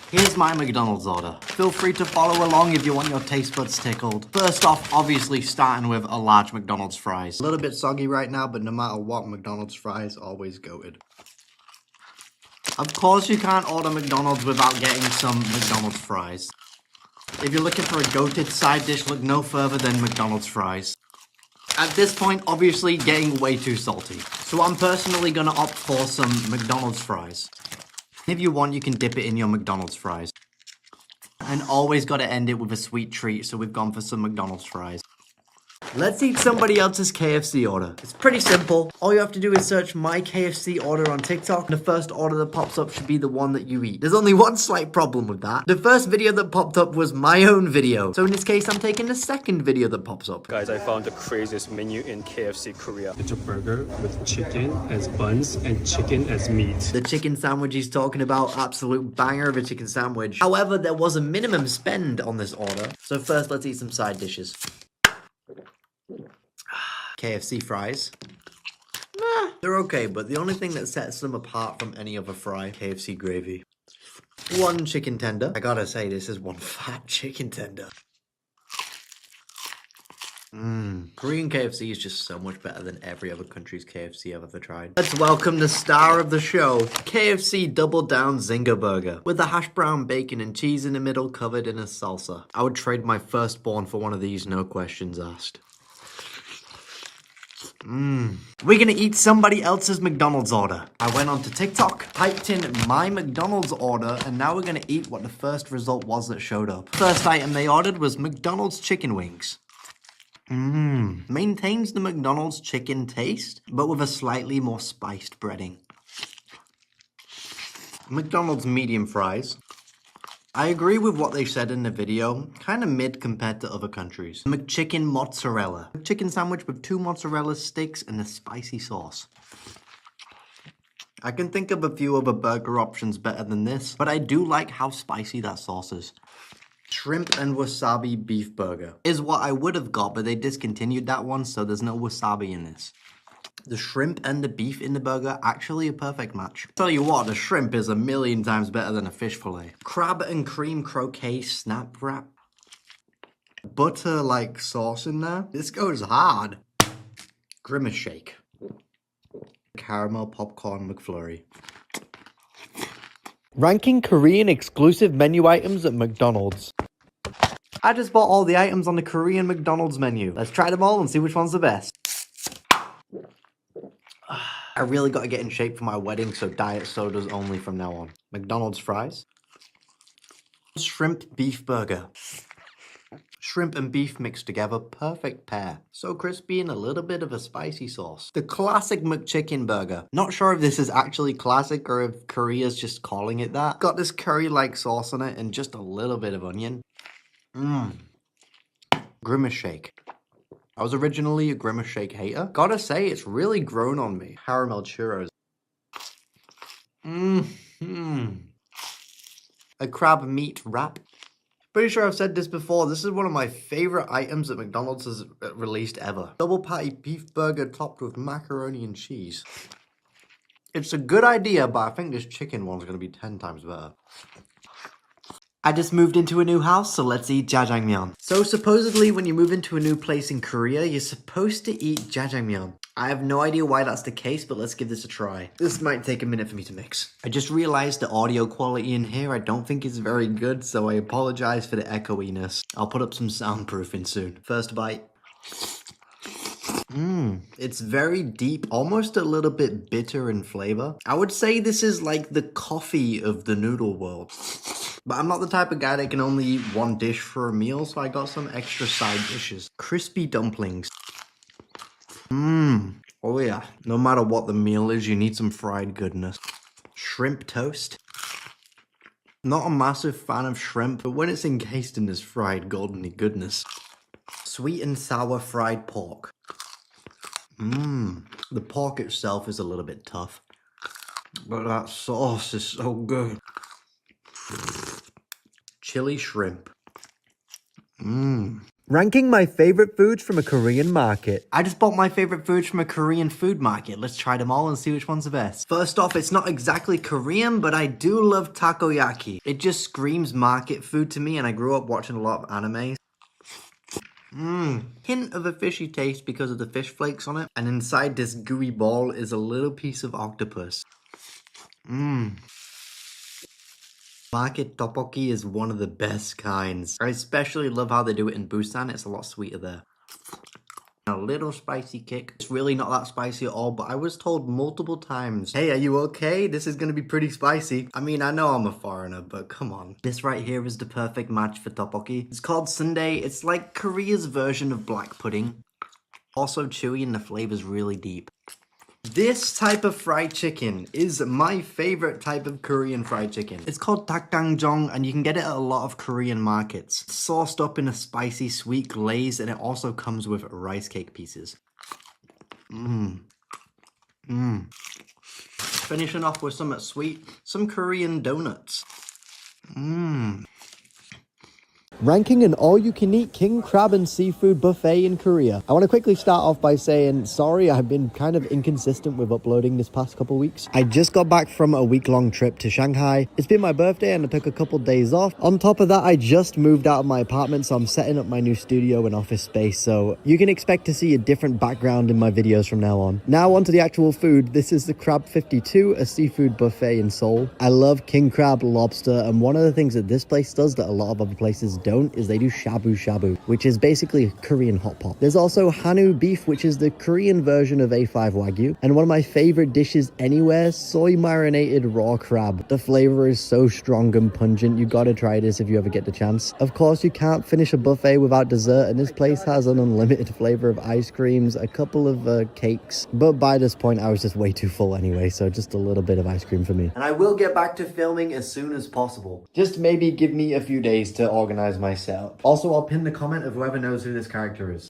Here's my McDonald's order. Feel free to follow along if you want your taste buds tickled. First off, obviously starting with a large McDonald's fries. A little bit soggy right now, but no matter what, McDonald's fries always goated. Of course you can't order McDonald's without getting some McDonald's fries. If you're looking for a goated side dish, look no further than McDonald's fries. At this point, obviously getting way too salty. So I'm personally gonna opt for some McDonald's fries. If you want, you can dip it in your McDonald's fries. And always gotta end it with a sweet treat, so we've gone for some McDonald's fries. Let's eat somebody else's KFC order. It's pretty simple. All you have to do is search my KFC order on TikTok. The first order that pops up should be the one that you eat. There's only one slight problem with that. The first video that popped up was my own video. So in this case, I'm taking the second video that pops up. Guys, I found the craziest menu in KFC Korea. It's a burger with chicken as buns and chicken as meat. The chicken sandwich he's talking about, absolute banger of a chicken sandwich. However, there was a minimum spend on this order. So first, let's eat some side dishes. KFC fries. Nah, they're okay, but the only thing that sets them apart from any other fry, KFC gravy. One chicken tender. I gotta say, this is one fat chicken tender. Korean KFC is just so much better than every other country's KFC I've ever tried. Let's welcome the star of the show, KFC Double Down Zinger Burger, with the hash brown bacon and cheese in the middle covered in a salsa. I would trade my firstborn for one of these, no questions asked. We're gonna eat somebody else's McDonald's order. I went onto TikTok, typed in my McDonald's order, and now we're gonna eat what the first result was that showed up. First item they ordered was McDonald's chicken wings. Maintains the McDonald's chicken taste, but with a slightly more spiced breading. McDonald's medium fries. I agree with what they said in the video, kind of mid compared to other countries. McChicken mozzarella. Chicken sandwich with 2 mozzarella sticks and a spicy sauce. I can think of a few other burger options better than this, but I do like how spicy that sauce is. Shrimp and wasabi beef burger is what I would have got, but they discontinued that one, so there's no wasabi in this. The shrimp and the beef in the burger, actually a perfect match. Tell you what, the shrimp is a million times better than a fish fillet. Crab and cream croquet snap wrap. Butter-like sauce in there. This goes hard. Grimace shake. Caramel popcorn McFlurry. Ranking Korean exclusive menu items at McDonald's. I just bought all the items on the Korean McDonald's menu. Let's try them all and see which one's the best. I really got to get in shape for my wedding, so diet sodas only from now on. McDonald's fries. Shrimp beef burger. Shrimp and beef mixed together, perfect pair. So crispy and a little bit of a spicy sauce. The classic McChicken burger. Not sure if this is actually classic or if Korea's just calling it that. Got this curry-like sauce on it and just a little bit of onion. Grimace shake. I was originally a Grimace shake hater. Gotta say, it's really grown on me. Caramel churros. A crab meat wrap. Pretty sure I've said this before. This is one of my favorite items that McDonald's has released ever. Double patty beef burger topped with macaroni and cheese. It's a good idea, but I think this chicken one's gonna be 10 times better. I just moved into a new house, so let's eat jjajangmyeon. So supposedly when you move into a new place in Korea, you're supposed to eat jjajangmyeon. I have no idea why that's the case, but let's give this a try. This might take a minute for me to mix. I just realized the audio quality in here I don't think is very good, so I apologize for the echoiness. I'll put up some soundproofing soon. First bite. It's very deep, almost a little bit bitter in flavor. I would say this is like the coffee of the noodle world. But I'm not the type of guy that can only eat one dish for a meal, so I got some extra side dishes. Crispy dumplings. Oh yeah, no matter what the meal is, you need some fried goodness. Shrimp toast. Not a massive fan of shrimp, but when it's encased in this fried goldeny goodness. Sweet and sour fried pork. The pork itself is a little bit tough, but that sauce is so good. Chili shrimp. Ranking my favorite foods from a Korean market. I just bought my favorite foods from a Korean food market. Let's try them all and see which one's the best. First off, it's not exactly Korean, but I do love takoyaki. It just screams market food to me, and I grew up watching a lot of anime. Hint of a fishy taste because of the fish flakes on it. And inside this gooey ball is a little piece of octopus. Market tteokbokki is one of the best kinds. I especially love how they do it in Busan. It's a lot sweeter there. A little spicy kick. It's really not that spicy at all, but I was told multiple times, hey, are you okay? This is gonna be pretty spicy. I mean, I know I'm a foreigner, but come on. This right here is the perfect match for tteokbokki. It's called sundae. It's like Korea's version of black pudding. Also chewy and the flavor's really deep. This type of fried chicken is my favorite type of Korean fried chicken. It's called 닭강정, and you can get it at a lot of Korean markets. It's sauced up in a spicy sweet glaze, and it also comes with rice cake pieces. Finishing off with something sweet, some Korean donuts. Ranking an all-you-can-eat king crab and seafood buffet in Korea. I want to quickly start off by saying, sorry, I've been kind of inconsistent with uploading this past couple weeks. I just got back from a week-long trip to Shanghai. It's been my birthday and I took a couple days off. On top of that, I just moved out of my apartment, so I'm setting up my new studio and office space, so you can expect to see a different background in my videos from now on. Now onto the actual food. This is the Crab 52, a seafood buffet in Seoul. I love king crab, lobster, and one of the things that this place does that a lot of other places don't is they do shabu shabu, which is basically a Korean hot pot. There's also Hanu beef, which is the Korean version of A5 Wagyu, and one of my favorite dishes anywhere, soy marinated raw crab. The flavor is so strong and pungent. You gotta try this if you ever get the chance. Of course, you can't finish a buffet without dessert, and this place has an unlimited flavor of ice creams, a couple of cakes, but by this point I was just way too full anyway, so just a little bit of ice cream for me. And I will get back to filming as soon as possible. Just maybe give me a few days to organize my setup. Also, I'll pin the comment of whoever knows who this character is.